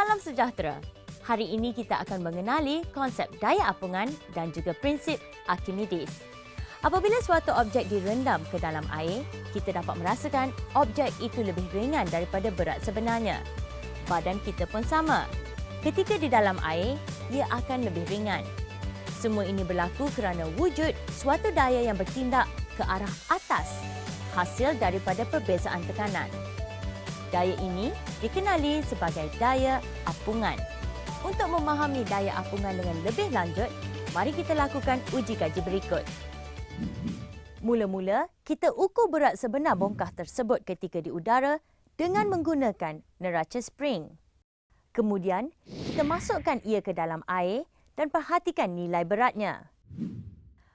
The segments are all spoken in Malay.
Salam sejahtera. Hari ini kita akan mengenali konsep daya apungan dan juga prinsip Archimedes. Apabila suatu objek direndam ke dalam air, kita dapat merasakan objek itu lebih ringan daripada berat sebenarnya. Badan kita pun sama. Ketika di dalam air, ia akan lebih ringan. Semua ini berlaku kerana wujud suatu daya yang bertindak ke arah atas, hasil daripada perbezaan tekanan. Daya ini dikenali sebagai daya apungan. Untuk memahami daya apungan dengan lebih lanjut, mari kita lakukan uji kaji berikut. Mula-mula, kita ukur berat sebenar bongkah tersebut ketika di udara dengan menggunakan neraca spring. Kemudian, kita masukkan ia ke dalam air dan perhatikan nilai beratnya.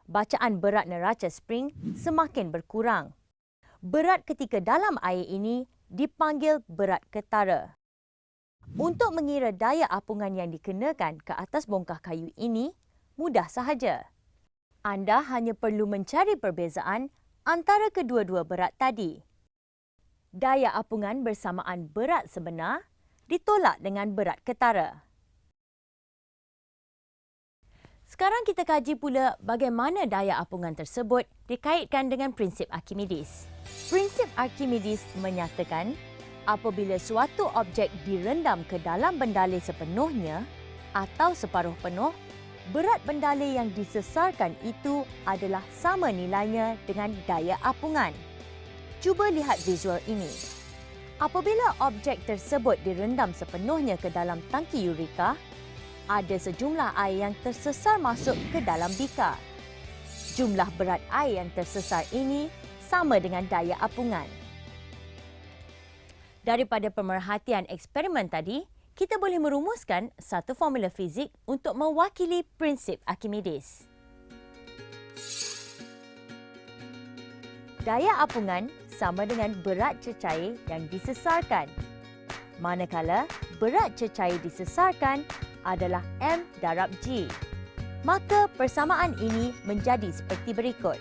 Bacaan berat neraca spring semakin berkurang. Berat ketika dalam air ini dipanggil berat ketara. Untuk mengira daya apungan yang dikenakan ke atas bongkah kayu ini, mudah sahaja. Anda hanya perlu mencari perbezaan antara kedua-dua berat tadi. Daya apungan bersamaan berat sebenar ditolak dengan berat ketara. Sekarang kita kaji pula bagaimana daya apungan tersebut dikaitkan dengan prinsip Archimedes. Prinsip Archimedes menyatakan apabila suatu objek direndam ke dalam bendalai sepenuhnya atau separuh penuh, berat bendalai yang disesarkan itu adalah sama nilainya dengan daya apungan. Cuba lihat visual ini. Apabila objek tersebut direndam sepenuhnya ke dalam tangki Eureka, ada sejumlah air yang tersesar masuk ke dalam bikar. Jumlah berat air yang tersesar ini sama dengan daya apungan. Daripada pemerhatian eksperimen tadi, kita boleh merumuskan satu formula fizik untuk mewakili prinsip Archimedes. Daya apungan sama dengan berat cecair yang disesarkan. Manakala berat cecair disesarkan adalah M darab G. Maka persamaan ini menjadi seperti berikut.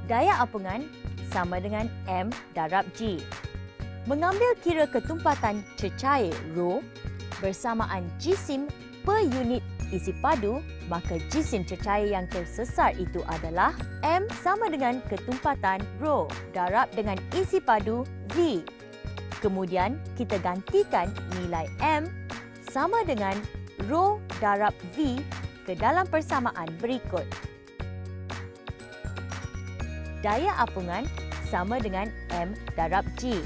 Daya apungan sama dengan M darab G. Mengambil kira ketumpatan cecair ρ bersamaan jisim per unit isi padu, maka jisim cecair yang tersesar itu adalah M sama dengan ketumpatan ρ darab dengan isi padu V. Kemudian kita gantikan nilai M sama dengan ρ darab V ke dalam persamaan berikut. Daya apungan sama dengan M darab G.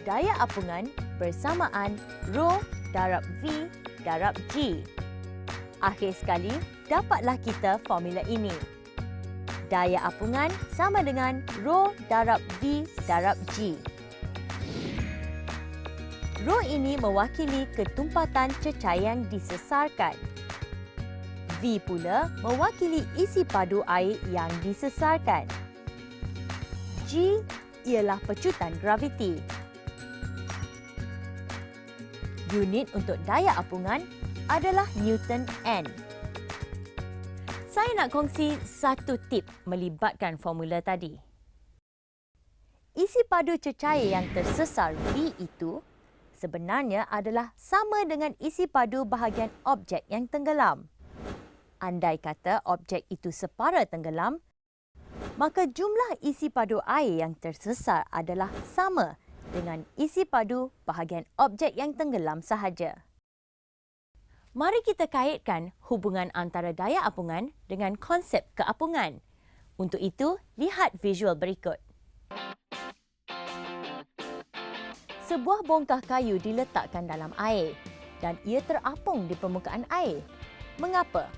Daya apungan bersamaan ρ darab V darab G. Akhir sekali, dapatlah kita formula ini. Daya apungan sama dengan ρ darab V darab G. ρ ini mewakili ketumpatan cecair yang disesarkan. V pula mewakili isi padu air yang disesarkan. G ialah pecutan graviti. Unit untuk daya apungan adalah Newton N. Saya nak kongsi satu tip melibatkan formula tadi. Isi padu cecair yang tersesar V itu sebenarnya adalah sama dengan isi padu bahagian objek yang tenggelam. Andai kata objek itu separa tenggelam, maka jumlah isi padu air yang tersesar adalah sama dengan isi padu bahagian objek yang tenggelam sahaja. Mari kita kaitkan hubungan antara daya apungan dengan konsep keapungan. Untuk itu, lihat visual berikut. Sebuah bongkah kayu diletakkan dalam air dan ia terapung di permukaan air. Mengapa?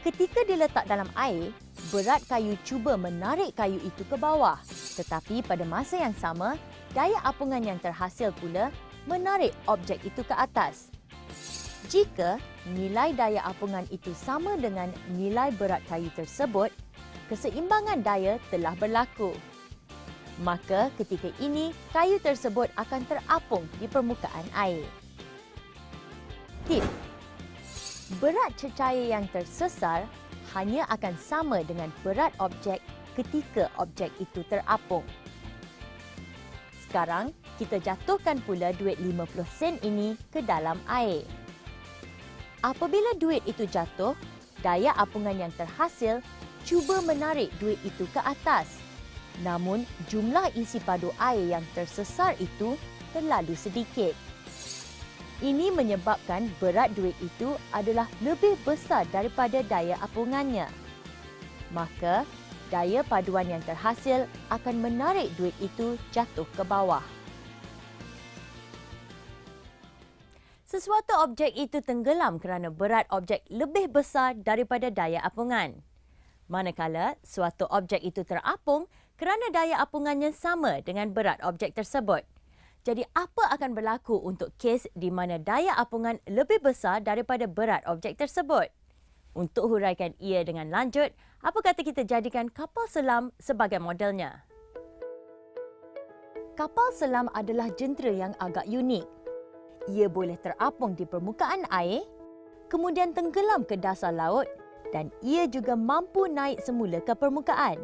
Ketika diletak dalam air, berat kayu cuba menarik kayu itu ke bawah. Tetapi pada masa yang sama, daya apungan yang terhasil pula menarik objek itu ke atas. Jika nilai daya apungan itu sama dengan nilai berat kayu tersebut, keseimbangan daya telah berlaku. Maka ketika ini, kayu tersebut akan terapung di permukaan air. Tip: berat cecair yang tersesar hanya akan sama dengan berat objek ketika objek itu terapung. Sekarang, kita jatuhkan pula duit 50 sen ini ke dalam air. Apabila duit itu jatuh, daya apungan yang terhasil cuba menarik duit itu ke atas. Namun, jumlah isi padu air yang tersesar itu terlalu sedikit. Ini menyebabkan berat duit itu adalah lebih besar daripada daya apungannya. Maka, daya paduan yang terhasil akan menarik duit itu jatuh ke bawah. Sesuatu objek itu tenggelam kerana berat objek lebih besar daripada daya apungan. Manakala suatu objek itu terapung kerana daya apungannya sama dengan berat objek tersebut. Jadi apa akan berlaku untuk kes di mana daya apungan lebih besar daripada berat objek tersebut? Untuk huraikan ia dengan lanjut, apa kata kita jadikan kapal selam sebagai modelnya? Kapal selam adalah jentera yang agak unik. Ia boleh terapung di permukaan air, kemudian tenggelam ke dasar laut dan ia juga mampu naik semula ke permukaan.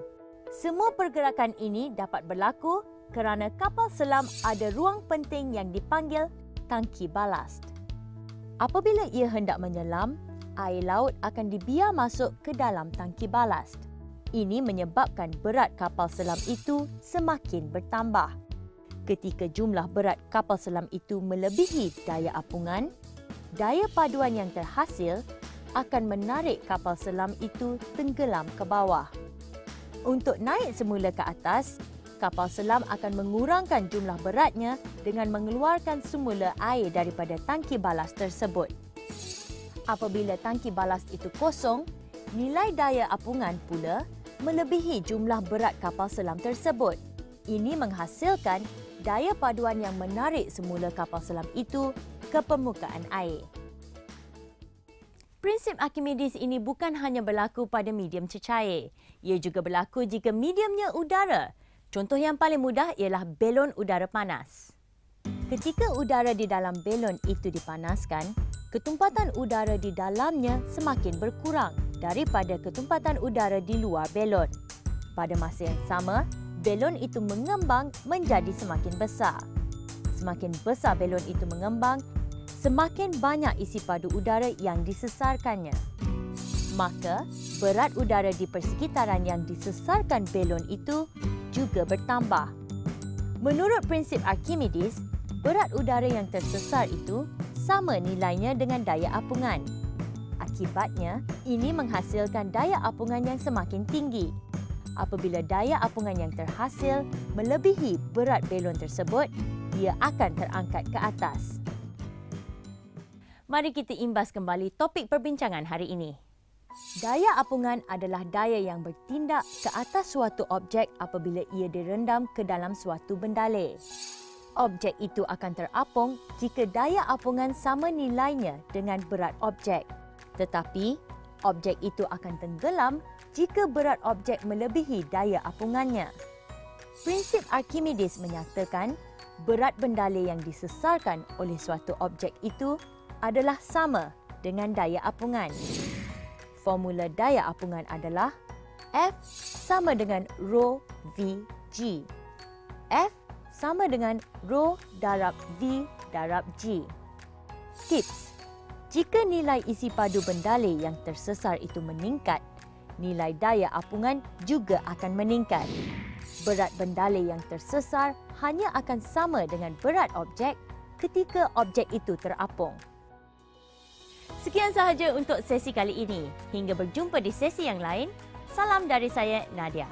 Semua pergerakan ini dapat berlaku kerana kapal selam ada ruang penting yang dipanggil tangki balast. Apabila ia hendak menyelam, air laut akan dibiar masuk ke dalam tangki balast. Ini menyebabkan berat kapal selam itu semakin bertambah. Ketika jumlah berat kapal selam itu melebihi daya apungan, daya paduan yang terhasil akan menarik kapal selam itu tenggelam ke bawah. Untuk naik semula ke atas, kapal selam akan mengurangkan jumlah beratnya dengan mengeluarkan semula air daripada tangki balas tersebut. Apabila tangki balas itu kosong, nilai daya apungan pula melebihi jumlah berat kapal selam tersebut. Ini menghasilkan daya paduan yang menarik semula kapal selam itu ke permukaan air. Prinsip Archimedes ini bukan hanya berlaku pada medium cecair. Ia juga berlaku jika mediumnya udara. Contoh yang paling mudah ialah belon udara panas. Ketika udara di dalam belon itu dipanaskan, ketumpatan udara di dalamnya semakin berkurang daripada ketumpatan udara di luar belon. Pada masa yang sama, belon itu mengembang menjadi semakin besar. Semakin besar belon itu mengembang, semakin banyak isi padu udara yang disesarkannya. Maka, berat udara di persekitaran yang disesarkan belon itu juga bertambah. Menurut prinsip Archimedes, berat udara yang tersesar itu sama nilainya dengan daya apungan. Akibatnya, ini menghasilkan daya apungan yang semakin tinggi. Apabila daya apungan yang terhasil melebihi berat belon tersebut, ia akan terangkat ke atas. Mari kita imbas kembali topik perbincangan hari ini. Daya apungan adalah daya yang bertindak ke atas suatu objek apabila ia direndam ke dalam suatu bendaleh. Objek itu akan terapung jika daya apungan sama nilainya dengan berat objek. Tetapi, objek itu akan tenggelam jika berat objek melebihi daya apungannya. Prinsip Archimedes menyatakan berat bendaleh yang disesarkan oleh suatu objek itu adalah sama dengan daya apungan. Formula daya apungan adalah F sama dengan rho V G. F sama dengan rho darab V darab G. Tips: jika nilai isi padu bendaleh yang tersesar itu meningkat, nilai daya apungan juga akan meningkat. Berat bendaleh yang tersesar hanya akan sama dengan berat objek ketika objek itu terapung. Sekian sahaja untuk sesi kali ini. Hingga berjumpa di sesi yang lain. Salam dari saya, Nadia.